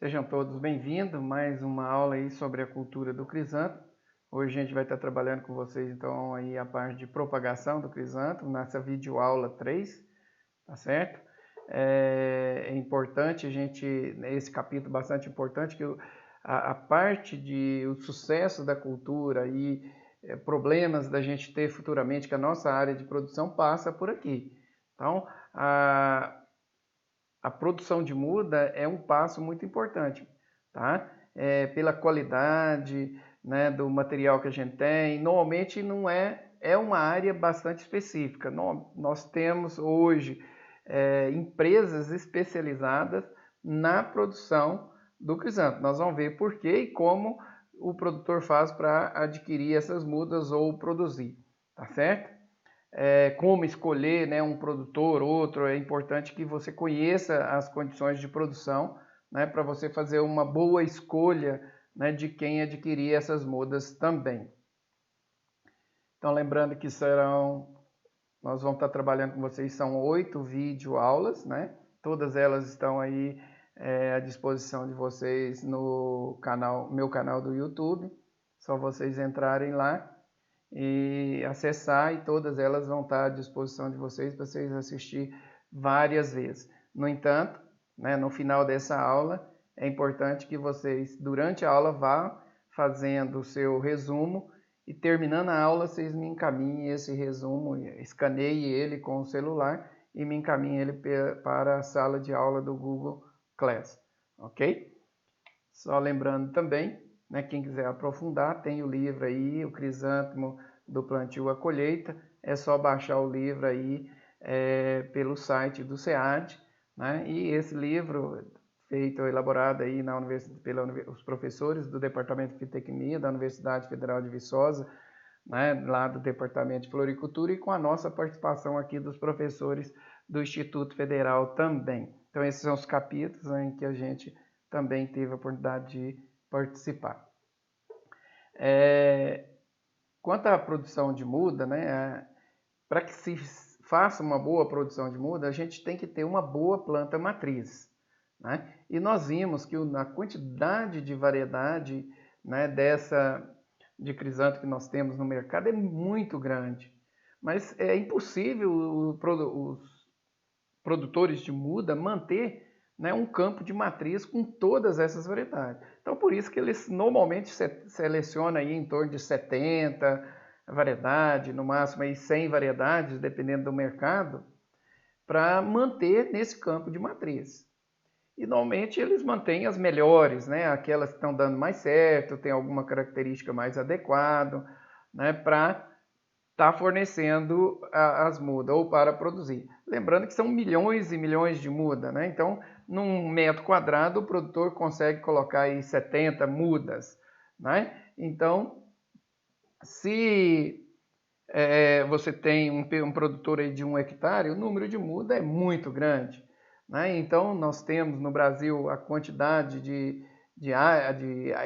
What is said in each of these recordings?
Sejam todos bem-vindos, mais uma aula aí sobre a cultura do crisântemo. Hoje a gente vai estar trabalhando com vocês então aí a parte de propagação do crisântemo, nessa videoaula 3, tá certo? É importante esse capítulo bastante importante, que a parte de o sucesso da cultura e problemas da gente ter futuramente, que a nossa área de produção passa por aqui. Então, a produção de muda é um passo muito importante, tá? Pela qualidade, né, do material que a gente tem. Normalmente não é uma área bastante específica. Nós temos hoje empresas especializadas na produção do crisântemo. Nós vamos ver por que e como o produtor faz para adquirir essas mudas ou produzir, tá certo? Como escolher, né, um produtor, outro, é importante que você conheça as condições de produção, né, para você fazer uma boa escolha, né, de quem adquirir essas mudas também. Então, lembrando que nós vamos estar trabalhando com vocês, são 8 videoaulas, né? Todas elas estão aí à disposição de vocês no meu canal do YouTube. Só vocês entrarem lá e acessar, e todas elas vão estar à disposição de vocês para vocês assistir várias vezes. No entanto, né, no final dessa aula, é importante que vocês, durante a aula, vá fazendo o seu resumo e terminando a aula, vocês me encaminhem esse resumo, escaneie ele com o celular e me encaminhem ele para a sala de aula do Google Class, ok? Só lembrando também, né, quem quiser aprofundar, tem o livro aí, o Crisântemo do Plantio à Colheita. É só baixar o livro aí pelo site do SEAD, né? E esse livro, elaborado aí pelos professores do Departamento de Fitotecnia da Universidade Federal de Viçosa, né, lá do Departamento de Floricultura, e com a nossa participação aqui dos professores do Instituto Federal também. Então esses são os capítulos em que a gente também teve a oportunidade de participar. Quanto à produção de muda, né, para que se faça uma boa produção de muda, a gente tem que ter uma boa planta matriz, né? E nós vimos que a quantidade de variedade, né, de crisântemo que nós temos no mercado é muito grande. Mas é impossível os produtores de muda manter, né, um campo de matriz com todas essas variedades. Então, por isso que eles normalmente selecionam aí em torno de 70 variedades, no máximo aí 100 variedades, dependendo do mercado, para manter nesse campo de matriz. E normalmente eles mantêm as melhores, né, aquelas que estão dando mais certo, tem alguma característica mais adequada, né, para estar fornecendo as mudas ou para produzir. Lembrando que são milhões e milhões de mudas, né? Então, num metro quadrado, o produtor consegue colocar aí 70 mudas, né? Então, se você tem um produtor aí de 1 hectare, o número de muda é muito grande, né? Então, nós temos no Brasil a quantidade de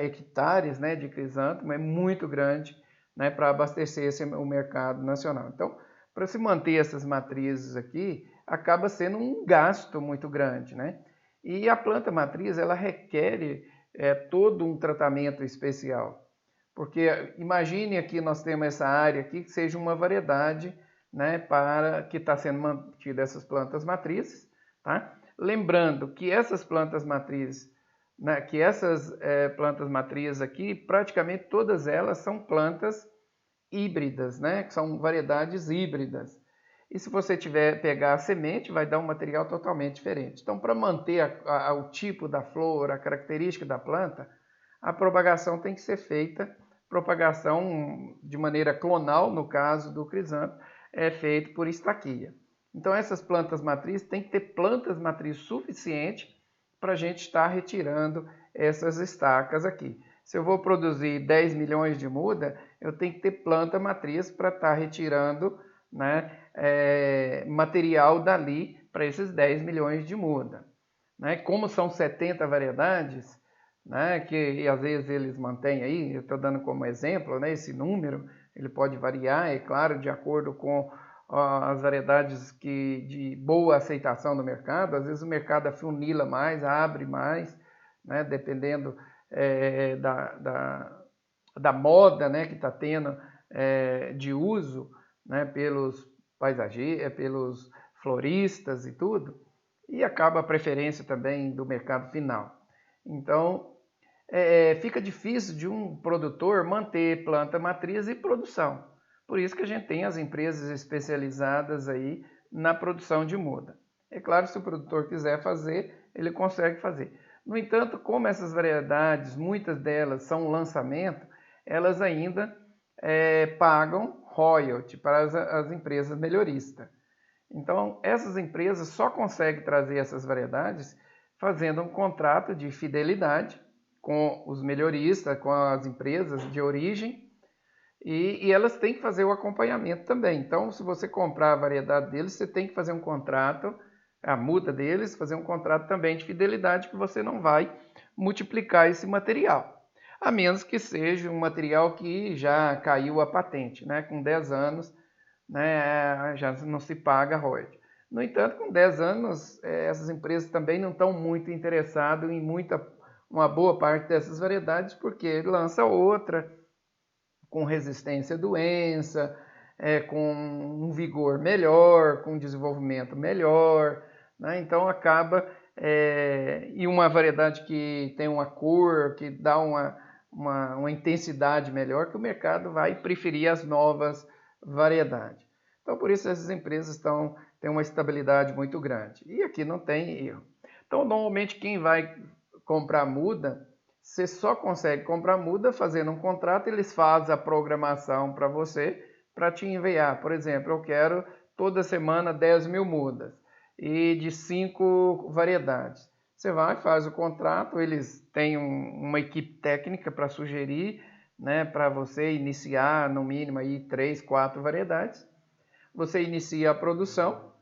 hectares, né, de crisântemo é muito grande, né, para abastecer o mercado nacional. Então, para se manter essas matrizes aqui, acaba sendo um gasto muito grande, né? E a planta matriz, ela requer todo um tratamento especial. Porque imagine aqui, nós temos essa área aqui que seja uma variedade, né, para que está sendo mantida essas plantas matrizes, tá? Lembrando que essas plantas matrizes, né, plantas matrizes aqui, praticamente todas elas são plantas híbridas, né, que são variedades híbridas. E se você pegar a semente, vai dar um material totalmente diferente. Então, para manter o tipo da flor, a característica da planta, a propagação tem que ser feita, propagação de maneira clonal, no caso do crisântemo, é feito por estaquia. Então, essas plantas matrizes tem que ter plantas matrizes suficientes para a gente estar retirando essas estacas aqui. Se eu vou produzir 10 milhões de muda, eu tenho que ter planta matriz para estar retirando, né, material dali para esses 10 milhões de muda. Né? Como são 70 variedades, né, que às vezes eles mantêm aí, eu estou dando como exemplo, né, esse número, ele pode variar, é claro, de acordo com as variedades de boa aceitação no mercado. Às vezes o mercado afunila mais, abre mais, né, dependendo da moda, né, que está tendo de uso, né, pelos paisagistas, pelos floristas e tudo, e acaba a preferência também do mercado final. Então, fica difícil de um produtor manter planta matriz e produção. Por isso que a gente tem as empresas especializadas aí na produção de muda. É claro, se o produtor quiser fazer, ele consegue fazer. No entanto, como essas variedades, muitas delas são lançamento, elas ainda pagam royalty para as empresas melhoristas. Então, essas empresas só conseguem trazer essas variedades fazendo um contrato de fidelidade com os melhoristas, com as empresas de origem, e elas têm que fazer o acompanhamento também. Então, se você comprar a variedade deles, você tem que fazer um contrato, a muda deles, fazer um contrato também de fidelidade, que você não vai multiplicar esse material. A menos que seja um material que já caiu a patente, né? Com 10 anos, né, já não se paga royalties. No entanto, com 10 anos, essas empresas também não estão muito interessadas em uma boa parte dessas variedades, porque lança outra com resistência à doença, com um vigor melhor, com um desenvolvimento melhor, né? Então acaba, e uma variedade que tem uma cor, que dá uma intensidade melhor, que o mercado vai preferir as novas variedades. Então por isso essas empresas têm uma estabilidade muito grande. E aqui não tem erro. Então normalmente quem vai comprar muda, você só consegue comprar muda fazendo um contrato, eles fazem a programação para você, para te enviar. Por exemplo, eu quero toda semana 10 mil mudas e de 5 variedades. Você vai, faz o contrato, eles têm uma equipe técnica para sugerir, né, para você iniciar no mínimo aí 3, 4 variedades. Você inicia a produção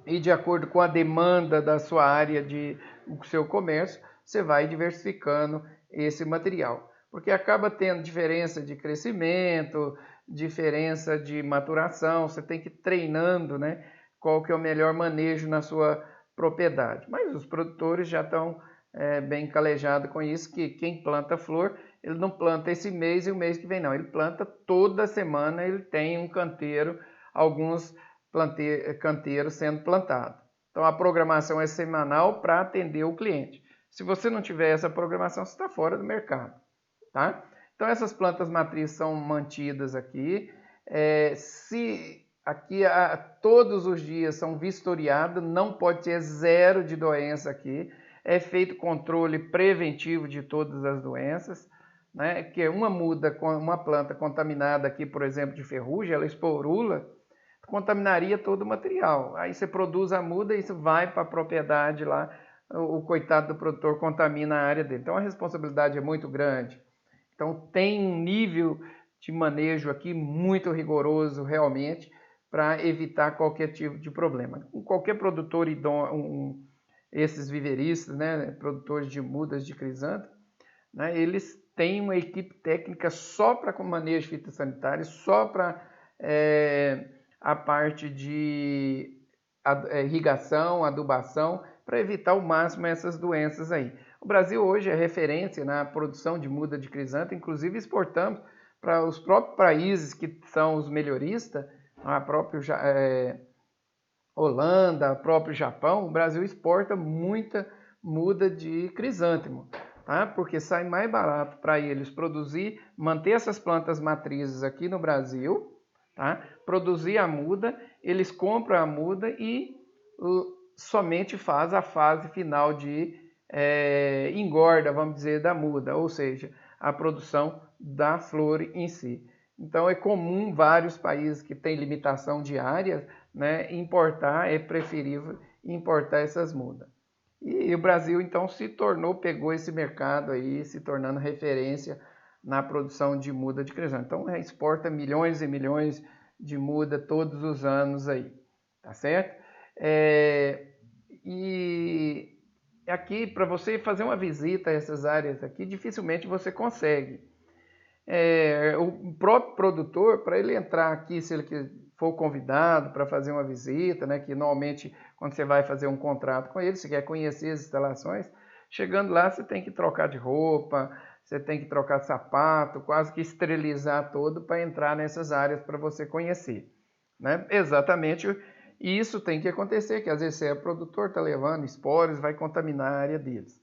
e de acordo com a demanda da sua área do seu comércio, você vai diversificando esse material. Porque acaba tendo diferença de crescimento, diferença de maturação, você tem que ir treinando, né, qual que é o melhor manejo na sua propriedade. Mas os produtores já estão bem calejados com isso, que quem planta flor, ele não planta esse mês e o mês que vem não, ele planta toda semana, ele tem um canteiro, alguns canteiros sendo plantados. Então a programação é semanal para atender o cliente. Se você não tiver essa programação, você está fora do mercado, tá? Então essas plantas matrizes são mantidas aqui. Se aqui todos os dias são vistoriadas, não pode ter zero de doença aqui. É feito controle preventivo de todas as doenças, né? Que uma planta contaminada aqui, por exemplo, de ferrugem, ela esporula, contaminaria todo o material. Aí você produz a muda e isso vai para a propriedade lá, o coitado do produtor contamina a área dele. Então a responsabilidade é muito grande. Então tem um nível de manejo aqui muito rigoroso realmente para evitar qualquer tipo de problema. Qualquer produtor esses viveristas, né, produtores de mudas de crisântemo, né, eles têm uma equipe técnica só para manejo fitossanitário, só para a parte de irrigação, adubação, para evitar ao máximo essas doenças aí. O Brasil hoje é referência na produção de muda de crisântemo, inclusive exportamos para os próprios países que são os melhoristas, a própria Holanda, o próprio Japão. O Brasil exporta muita muda de crisântemo, tá? Porque sai mais barato para eles produzir, manter essas plantas matrizes aqui no Brasil, tá? Produzir a muda, eles compram a muda e somente faz a fase final de engorda, vamos dizer, da muda, ou seja, a produção da flor em si. Então é comum vários países que têm limitação de áreas, né, importar, é preferível importar essas mudas. E o Brasil então pegou esse mercado aí, se tornando referência na produção de muda de crisântemo. Então exporta milhões e milhões de muda todos os anos aí, tá certo? E aqui, para você fazer uma visita a essas áreas aqui, dificilmente você consegue. O próprio produtor, para ele entrar aqui, se ele for convidado para fazer uma visita, né, que normalmente quando você vai fazer um contrato com ele, você quer conhecer as instalações, Chegando lá, você tem que trocar de roupa, você tem que trocar de sapato, quase que esterilizar todo para entrar nessas áreas para você conhecer, né? Exatamente isso tem que acontecer, que às vezes você é produtor, está levando esporos, vai contaminar a área deles.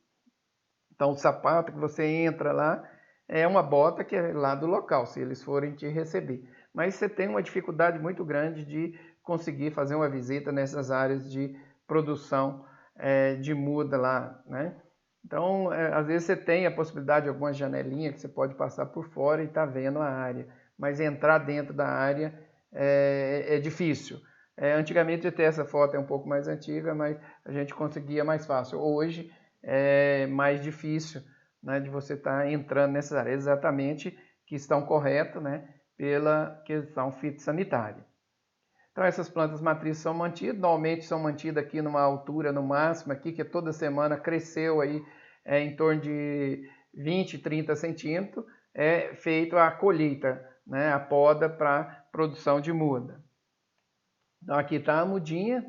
Então, o sapato que você entra lá é uma bota que é lá do local, se eles forem te receber. Mas você tem uma dificuldade muito grande de conseguir fazer uma visita nessas áreas de produção de muda lá, né? Então, às vezes você tem a possibilidade de alguma janelinha que você pode passar por fora e estar vendo a área, mas entrar dentro da área é difícil. Antigamente até essa foto é um pouco mais antiga, mas a gente conseguia mais fácil. Hoje é mais difícil, né, de você estar entrando nessas áreas, exatamente que estão corretas, né, pela questão fitossanitária. Então essas plantas matrizes são mantidas, normalmente são mantidas aqui numa altura no máximo aqui, que toda semana cresceu aí em torno de 20, 30 centímetros, é feito a colheita, né, a poda para produção de muda. Então aqui está a mudinha,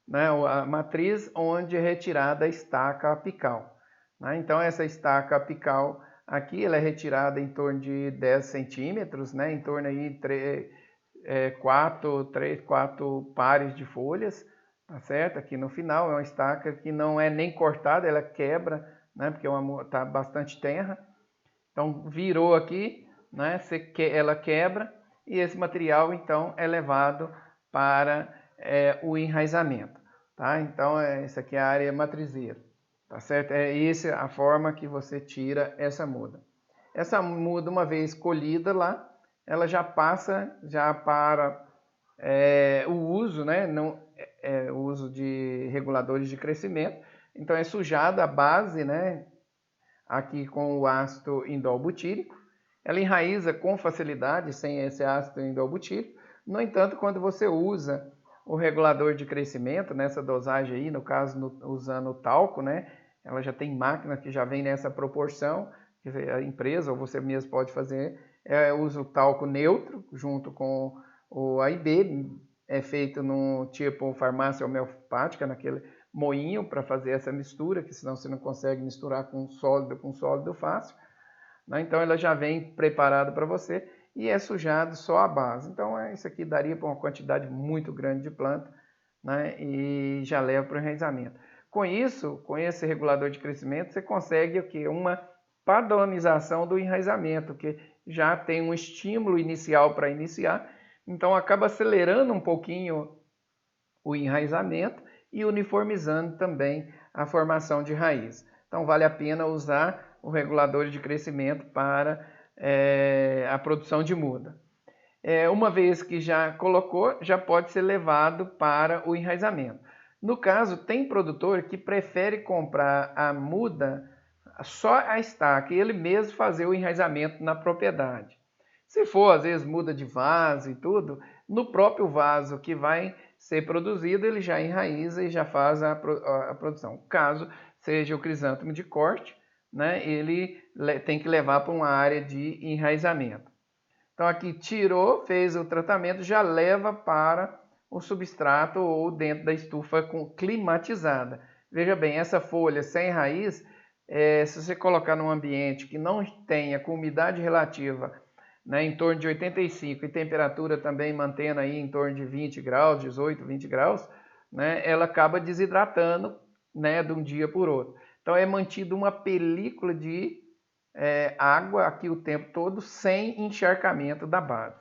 né, a matriz onde é retirada a estaca apical, né? Então essa estaca apical aqui ela é retirada em torno de 10 centímetros, né, em torno aí de 4 pares de folhas, tá certo? Aqui no final é uma estaca que não é nem cortada, ela quebra, né, porque tá bastante terra. Então virou aqui, né, ela quebra e esse material então é levado para o enraizamento, tá? Então essa aqui é a área matrizeira, tá certo? É essa a forma que você tira essa muda. Essa muda, uma vez colhida lá, ela já passa para o uso, né? Não, o uso de reguladores de crescimento. Então é sujada a base, né, aqui com o ácido indolbutírico. Ela enraiza com facilidade sem esse ácido indolbutírico. No entanto, quando você usa o regulador de crescimento, nessa dosagem aí, no caso usando o talco, né, ela já tem máquina que já vem nessa proporção, que a empresa ou você mesmo pode fazer, usa o talco neutro junto com o AIB, é feito no tipo farmácia homeopática, naquele moinho para fazer essa mistura, que senão você não consegue misturar com sólido fácil, né? Então ela já vem preparada para você e é sujado só a base. Então isso aqui daria para uma quantidade muito grande de planta, né? E já leva para o enraizamento. Com isso, com esse regulador de crescimento, você consegue o quê? Uma padronização do enraizamento, que já tem um estímulo inicial para iniciar, então acaba acelerando um pouquinho o enraizamento e uniformizando também a formação de raiz. Então vale a pena usar o regulador de crescimento para a produção de muda. Uma vez que já colocou, já pode ser levado para o enraizamento. No caso, tem produtor que prefere comprar a muda, só a estaca, e ele mesmo fazer o enraizamento na propriedade. Se for, às vezes, muda de vaso e tudo, no próprio vaso que vai ser produzido, ele já enraiza e já faz a produção. Caso seja o crisântemo de corte, né, ele tem que levar para uma área de enraizamento. Então aqui tirou, fez o tratamento, já leva para o substrato ou dentro da estufa climatizada. Veja bem, essa folha sem raiz, se você colocar num ambiente que não tenha com umidade relativa, né, em torno de 85 e temperatura também mantendo aí em torno de 20 graus, 18, 20 graus, né, ela acaba desidratando, né, de um dia por outro. Então é mantido uma película de água aqui o tempo todo sem encharcamento da base.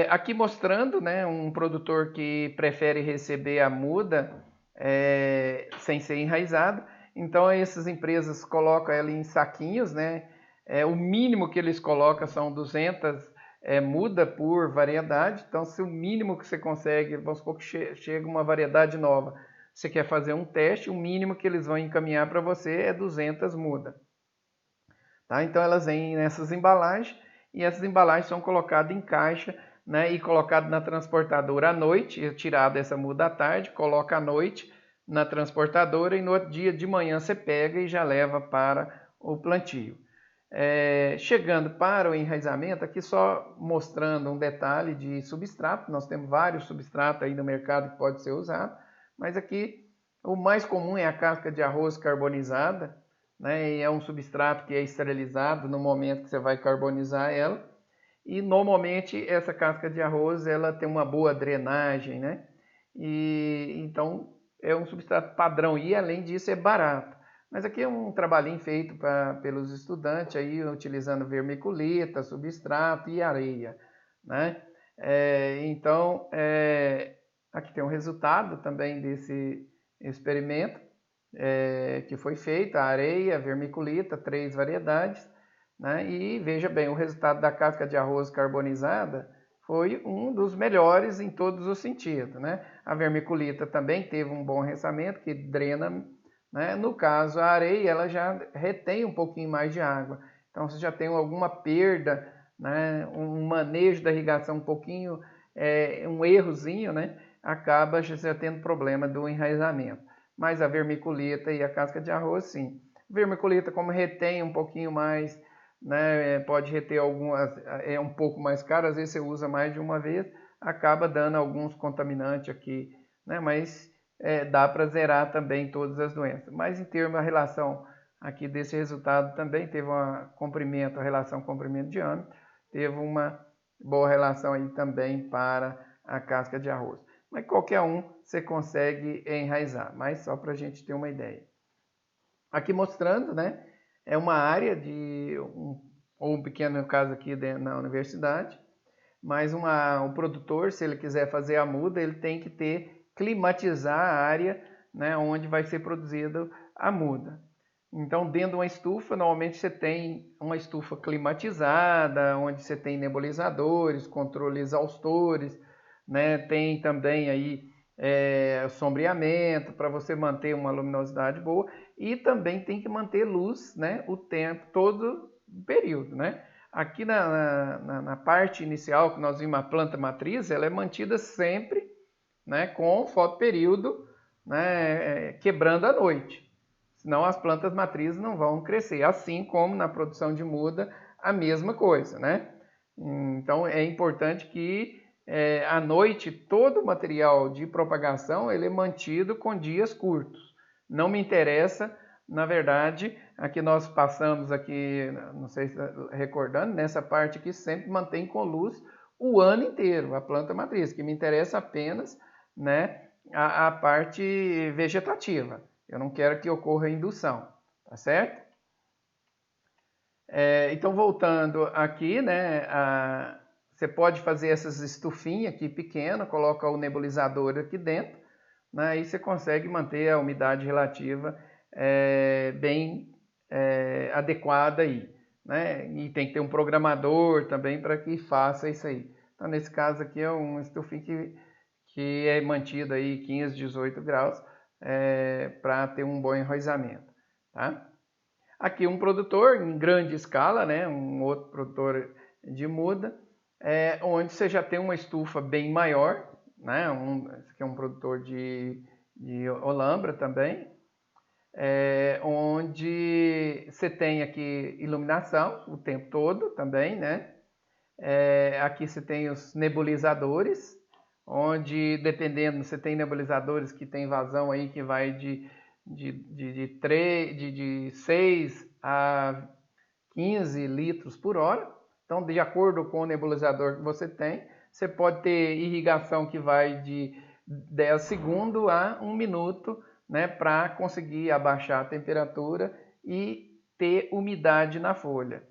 Aqui mostrando, né, um produtor que prefere receber a muda sem ser enraizado. Então essas empresas colocam ela em saquinhos, né? O mínimo que eles colocam são 200 muda por variedade. Então se o mínimo que você consegue, vamos supor que chega uma variedade nova, você quer fazer um teste, o mínimo que eles vão encaminhar para você é 200 muda. Tá? Então elas vêm nessas embalagens e essas embalagens são colocadas em caixa, né, e colocadas na transportadora à noite, tirada essa muda à tarde, coloca à noite na transportadora e no outro dia de manhã você pega e já leva para o plantio. Chegando para o enraizamento, aqui só mostrando um detalhe de substrato, nós temos vários substratos aí no mercado que pode ser usado, mas aqui O mais comum é a casca de arroz carbonizada, né? E é um substrato que é esterilizado no momento que você vai carbonizar ela. E normalmente essa casca de arroz ela tem uma boa drenagem, né? E então é um substrato padrão e além disso é barato. Mas aqui é um trabalhinho feito pelos estudantes aí utilizando vermiculita, substrato e areia, né? Aqui tem um resultado também desse experimento que foi feito, a areia, a vermiculita, 3 variedades, né? E veja bem, o resultado da casca de arroz carbonizada foi um dos melhores em todos os sentidos, né? A vermiculita também teve um bom ressamento, que drena, né? No caso, a areia, ela já retém um pouquinho mais de água. Então, você já tem alguma perda, né? Um manejo da irrigação um pouquinho, um errozinho, né? Acaba já tendo problema do enraizamento. Mas a vermiculita e a casca de arroz, sim. Vermiculita, como retém um pouquinho mais, né, pode reter algumas, é um pouco mais caro, às vezes você usa mais de uma vez, acaba dando alguns contaminantes aqui, né, mas dá para zerar também todas as doenças. Mas em termos da relação aqui desse resultado também teve a relação comprimento de âmbito, teve uma boa relação aí também para a casca de arroz. Mas qualquer um você consegue enraizar, mas só para a gente ter uma ideia. Aqui mostrando, né, é uma área ou um pequeno caso aqui na universidade, mas um produtor, se ele quiser fazer a muda, ele tem que climatizar a área, né, onde vai ser produzida a muda. Então, dentro de uma estufa, normalmente você tem uma estufa climatizada, onde você tem nebulizadores, controle exaustores, né, tem também aí sombreamento para você manter uma luminosidade boa e também tem que manter luz, né, o tempo todo o período, né? Aqui na parte inicial que nós vimos a planta matriz, ela é mantida sempre, né, com fotoperíodo, né, quebrando à noite. Senão as plantas matrizes não vão crescer. Assim como na produção de muda, a mesma coisa, né? Então é importante que à noite todo o material de propagação ele é mantido com dias curtos. Não me interessa, na verdade, aqui nós passamos aqui, não sei se recordando, nessa parte aqui sempre mantém com luz o ano inteiro, a planta matriz, que me interessa apenas, né, a parte vegetativa. Eu não quero que ocorra indução, tá certo? Então, voltando aqui, né, você pode fazer essas estufinhas aqui pequenas, coloca o nebulizador aqui dentro, né, e você consegue manter a umidade relativa bem adequada aí, né? E tem que ter um programador também para que faça isso aí. Então, nesse caso aqui é um estufinho que é mantido aí 15, 18 graus para ter um bom enraizamento, tá? Aqui um produtor em grande escala, né? Um outro produtor de muda, onde você já tem uma estufa bem maior, né? Esse aqui é um produtor de Olambra também, onde você tem aqui iluminação o tempo todo também, né? Aqui você tem os nebulizadores, onde dependendo, você tem nebulizadores que tem vazão aí que vai de 6 a 15 litros por hora. Então, de acordo com o nebulizador que você tem, você pode ter irrigação que vai de 10 segundos a 1 minuto, né, para conseguir abaixar a temperatura e ter umidade na folha,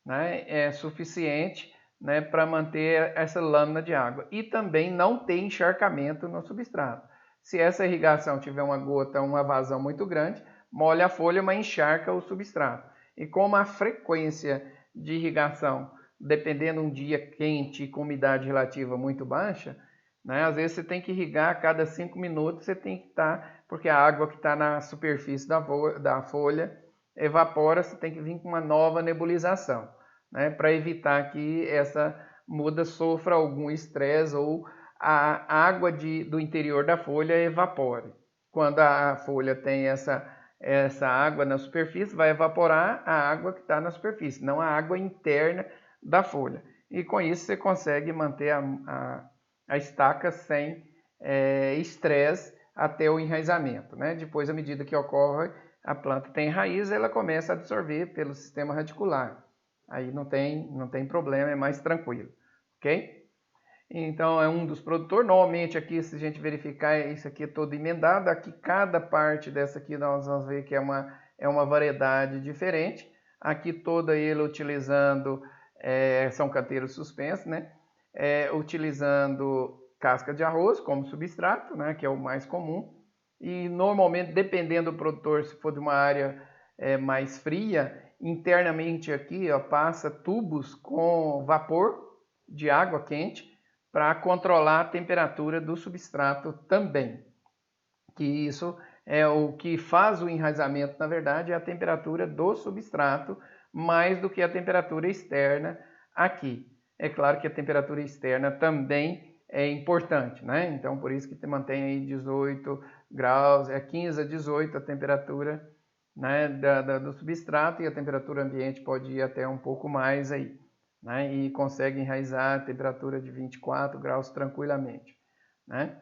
né? É suficiente, né, para manter essa lâmina de água. E também não ter encharcamento no substrato. Se essa irrigação tiver uma gota, uma vazão muito grande, molha a folha, mas encharca o substrato. E como a frequência de irrigação, dependendo de um dia quente com umidade relativa muito baixa, né, às vezes você tem que irrigar a cada 5 minutos, você tem que estar, porque a água que está na superfície da folha evapora, você tem que vir com uma nova nebulização, né, para evitar que essa muda sofra algum estresse ou a água do interior da folha evapore. Quando a folha tem essa água na superfície, vai evaporar a água que está na superfície, não a água interna da folha. E com isso você consegue manter a estaca sem estresse até o enraizamento, né? Depois, à medida que ocorre, a planta tem raiz, ela começa a absorver pelo sistema radicular. Aí não tem problema, é mais tranquilo, ok? Então é um dos produtores. Normalmente aqui, se a gente verificar, isso aqui é todo emendado. Aqui cada parte dessa aqui nós vamos ver que é uma variedade diferente. Aqui toda ele utilizando, são canteiros suspensos, né? Utilizando casca de arroz como substrato, né? Que é o mais comum. E normalmente, dependendo do produtor, se for de uma área mais fria, internamente aqui ó, passa tubos com vapor de água quente para controlar a temperatura do substrato também. Que isso é o que faz o enraizamento, na verdade, é a temperatura do substrato, mais do que a temperatura externa aqui. É claro que a temperatura externa também é importante, né? Então, por isso que mantém aí 18 graus, 15 a 18 a temperatura, né, do substrato, e a temperatura ambiente pode ir até um pouco mais aí, né? E consegue enraizar a temperatura de 24 graus tranquilamente, né?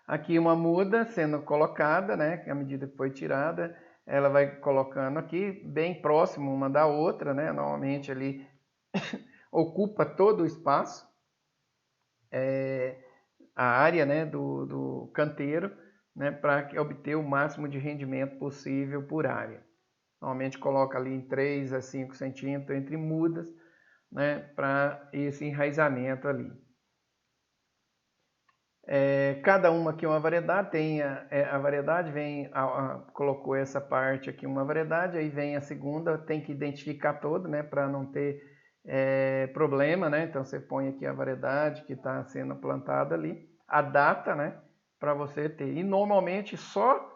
Aqui uma muda sendo colocada, né? À medida que foi tirada, ela vai colocando aqui bem próximo uma da outra, né? Normalmente ali ocupa todo o espaço, a área, né, do canteiro, né, para obter o máximo de rendimento possível por área. Normalmente coloca ali em 3 a 5 centímetros entre mudas, né, para esse enraizamento ali. Cada uma aqui é uma variedade, tem a variedade, colocou essa parte aqui uma variedade, aí vem a segunda, tem que identificar toda, né, para não ter problema, né? Então você põe aqui a variedade que está sendo plantada ali, a data, né, para você ter. E normalmente só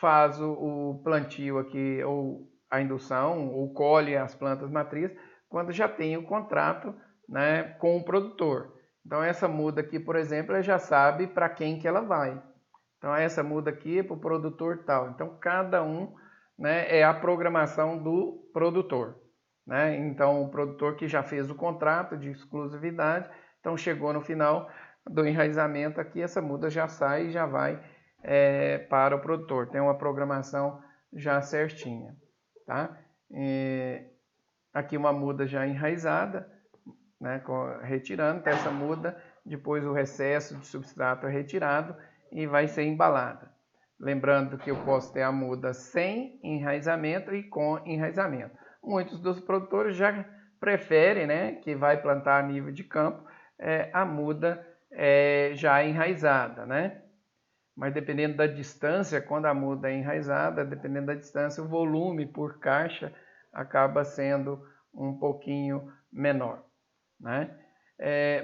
faz o plantio aqui, ou a indução, ou colhe as plantas matrizes, quando já tem o contrato, né, com o produtor. Então essa muda aqui, por exemplo, ela já sabe para quem que ela vai. Então essa muda aqui é para o produtor tal. Então cada um, né, é a programação do produtor, né? Então o produtor que já fez o contrato de exclusividade, então chegou no final do enraizamento aqui, essa muda já sai e já vai para o produtor. Tem uma programação já certinha, tá? Aqui uma muda já enraizada, né, retirando, então essa muda, depois o recesso de substrato é retirado e vai ser embalada. Lembrando que eu posso ter a muda sem enraizamento e com enraizamento. Muitos dos produtores já preferem, né, que vai plantar a nível de campo, a muda já enraizada, né? Mas dependendo da distância, quando a muda é enraizada, dependendo da distância, o volume por caixa acaba sendo um pouquinho menor, né?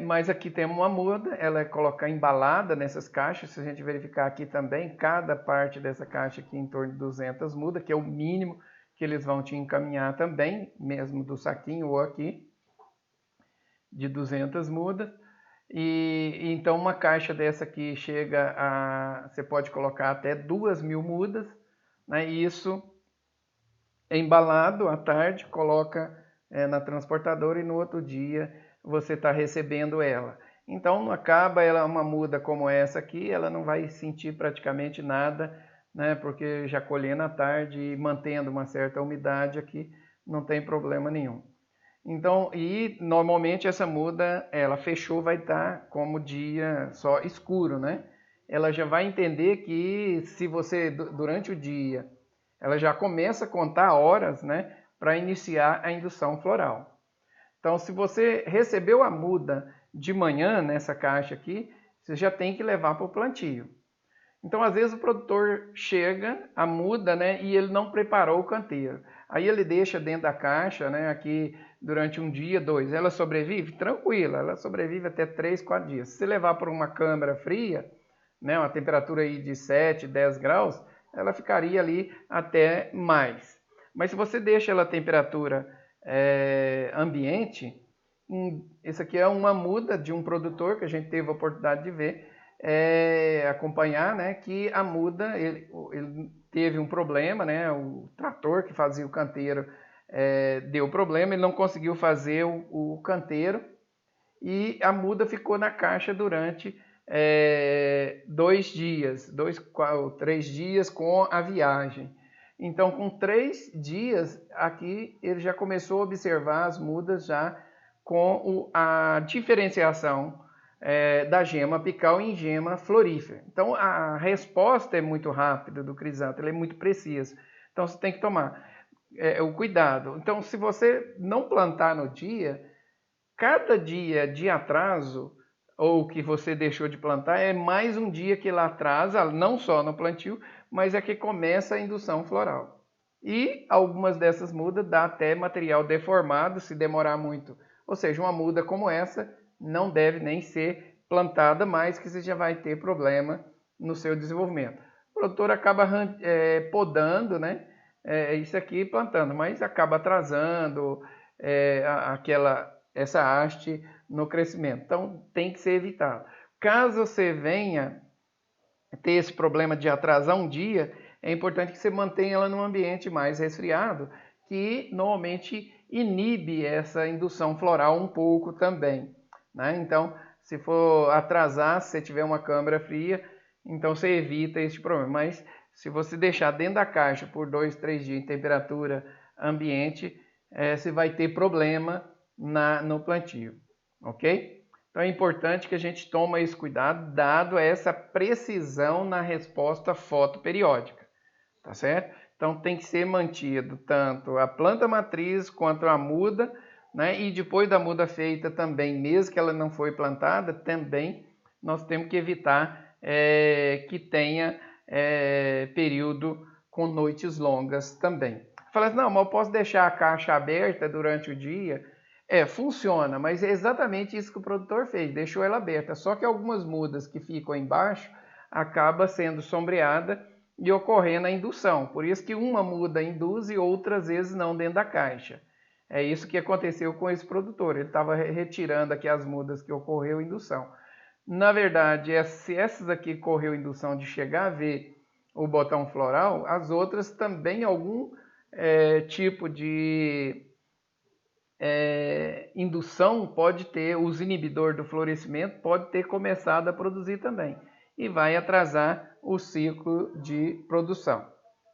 Mas aqui temos uma muda, ela é colocar embalada nessas caixas. Se a gente verificar aqui também, cada parte dessa caixa aqui em torno de 200 mudas, que é o mínimo que eles vão te encaminhar também, mesmo do saquinho ou aqui, de 200 mudas. E então uma caixa dessa aqui chega você pode colocar até 2.000 mudas, né? E isso é embalado à tarde, coloca na transportadora e no outro dia você está recebendo ela. Então acaba ela, uma muda como essa aqui, ela não vai sentir praticamente nada, né? Porque já colhendo à tarde e mantendo uma certa umidade aqui, não tem problema nenhum. Então, e normalmente essa muda, ela fechou, vai estar como dia só escuro, né? Ela já vai entender que se você, durante o dia, ela já começa a contar horas, né, para iniciar a indução floral. Então, se você recebeu a muda de manhã nessa caixa aqui, você já tem que levar para o plantio. Então, às vezes o produtor chega, a muda, né, e ele não preparou o canteiro. Aí ele deixa dentro da caixa, né, aqui durante um dia, 2. Ela sobrevive? Tranquila, ela sobrevive até 3, 4 dias. Se você levar para uma câmara fria, né, uma temperatura aí de 7, 10 graus, ela ficaria ali até mais. Mas se você deixa ela a temperatura ambiente, isso aqui é uma muda de um produtor que a gente teve a oportunidade de ver, acompanhar, né, que a muda, ele teve um problema, né, o trator que fazia o canteiro deu problema, ele não conseguiu fazer o canteiro e a muda ficou na caixa durante 2 dias, 3 dias com a viagem. Então, com 3 dias, aqui ele já começou a observar as mudas já com a diferenciação da gema apical em gema florífera. Então, a resposta é muito rápida do crisântemo, ela é muito precisa. Então, você tem que tomar o cuidado. Então, se você não plantar no dia, cada dia de atraso ou que você deixou de plantar é mais um dia que ele atrasa, não só no plantio, mas é que começa a indução floral. E algumas dessas mudas dá até material deformado se demorar muito. Ou seja, uma muda como essa não deve nem ser plantada mais, que você já vai ter problema no seu desenvolvimento. O produtor acaba podando, né? Isso aqui plantando, mas acaba atrasando essa haste no crescimento. Então, tem que ser evitado. Caso você venha ter esse problema de atrasar um dia, é importante que você mantenha ela num ambiente mais resfriado, que normalmente inibe essa indução floral um pouco também, né? Então, se for atrasar, se você tiver uma câmara fria, então você evita esse problema. Mas se você deixar dentro da caixa por 2, 3 dias em temperatura ambiente, você vai ter problema no plantio, ok? Então é importante que a gente tome esse cuidado, dado essa precisão na resposta fotoperiódica, tá certo? Então tem que ser mantido tanto a planta matriz quanto a muda, né? E depois da muda feita também, mesmo que ela não foi plantada, também nós temos que evitar que tenha período com noites longas também. Fala assim, não, mas eu posso deixar a caixa aberta durante o dia? Funciona, mas é exatamente isso que o produtor fez, deixou ela aberta. Só que algumas mudas que ficam embaixo acaba sendo sombreada e ocorrendo a indução. Por isso que uma muda induz e outras vezes não dentro da caixa. É isso que aconteceu com esse produtor. Ele estava retirando aqui as mudas que ocorreu indução. Na verdade, se essas aqui correu indução de chegar a ver o botão floral, as outras também algum tipo de indução pode ter, os inibidores do florescimento pode ter começado a produzir também e vai atrasar o ciclo de produção.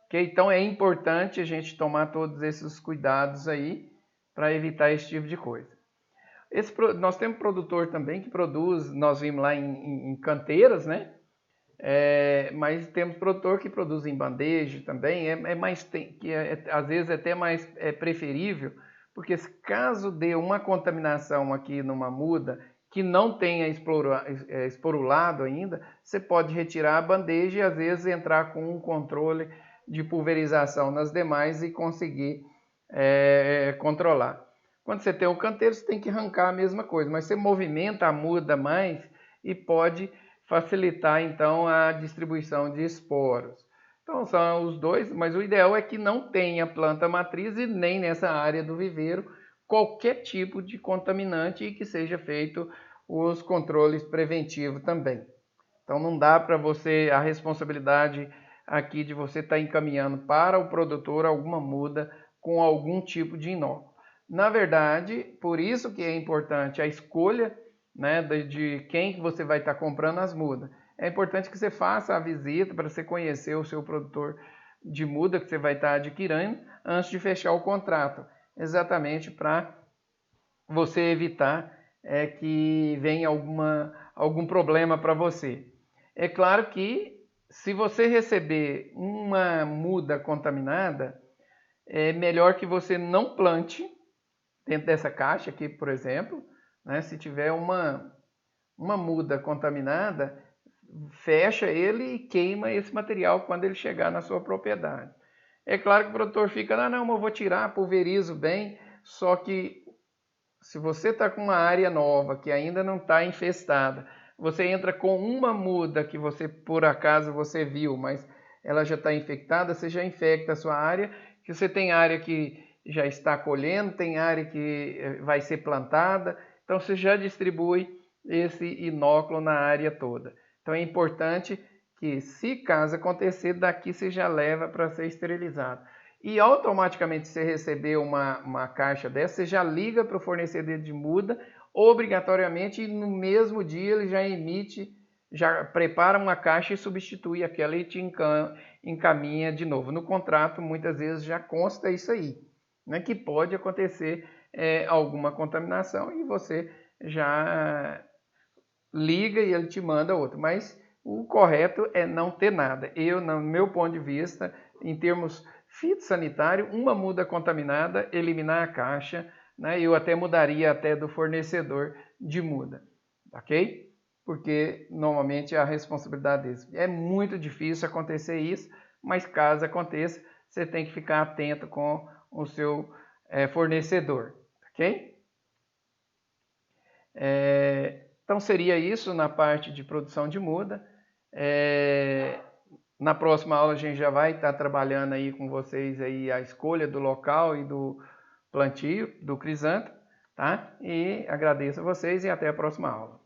Okay? Então é importante a gente tomar todos esses cuidados aí para evitar esse tipo de coisa. Nós temos produtor também que produz, nós vimos lá em canteiras, né? Mas temos produtor que produz em bandeja também, às vezes é até mais preferível, porque se caso dê uma contaminação aqui numa muda que não tenha esporulado ainda, você pode retirar a bandeja e às vezes entrar com um controle de pulverização nas demais e conseguir controlar. Quando você tem um canteiro, você tem que arrancar a mesma coisa, mas você movimenta a muda mais e pode facilitar então a distribuição de esporos. Então são os dois, mas o ideal é que não tenha planta matriz e nem nessa área do viveiro qualquer tipo de contaminante e que seja feito os controles preventivos também. Então não dá para você, a responsabilidade aqui de você estar encaminhando para o produtor alguma muda com algum tipo de inóculo. Na verdade, por isso que é importante a escolha, né, de quem que você vai estar comprando as mudas. É importante que você faça a visita para você conhecer o seu produtor de muda que você vai estar adquirindo antes de fechar o contrato, exatamente para você evitar que venha algum problema para você. É claro que se você receber uma muda contaminada, é melhor que você não plante dentro dessa caixa aqui, por exemplo, né? Se tiver uma muda contaminada, fecha ele e queima esse material quando ele chegar na sua propriedade. É claro que o produtor fica, não, eu vou tirar, pulverizo bem, só que se você está com uma área nova que ainda não está infestada, você entra com uma muda que você, por acaso, você viu, mas ela já está infectada, você já infecta a sua área, que você tem área que já está colhendo, tem área que vai ser plantada, então você já distribui esse inóculo na área toda. Então é importante que, se caso acontecer, daqui você já leva para ser esterilizado. E automaticamente você receber uma caixa dessa, você já liga para o fornecedor de muda, obrigatoriamente, e no mesmo dia ele já emite já prepara uma caixa e substitui aquela e te encaminha de novo. No contrato, muitas vezes já consta isso aí, né, que pode acontecer alguma contaminação e você já liga e ele te manda outro. Mas o correto é não ter nada. Eu, no meu ponto de vista, em termos fitossanitário, uma muda contaminada, eliminar a caixa, né? Eu até mudaria até do fornecedor de muda, ok? Porque normalmente é a responsabilidade deles. É muito difícil acontecer isso, mas caso aconteça, você tem que ficar atento com o seu fornecedor, ok? Então seria isso na parte de produção de muda. Na próxima aula a gente já vai estar trabalhando aí com vocês aí a escolha do local e do plantio do crisântemo, tá? E agradeço a vocês e até a próxima aula.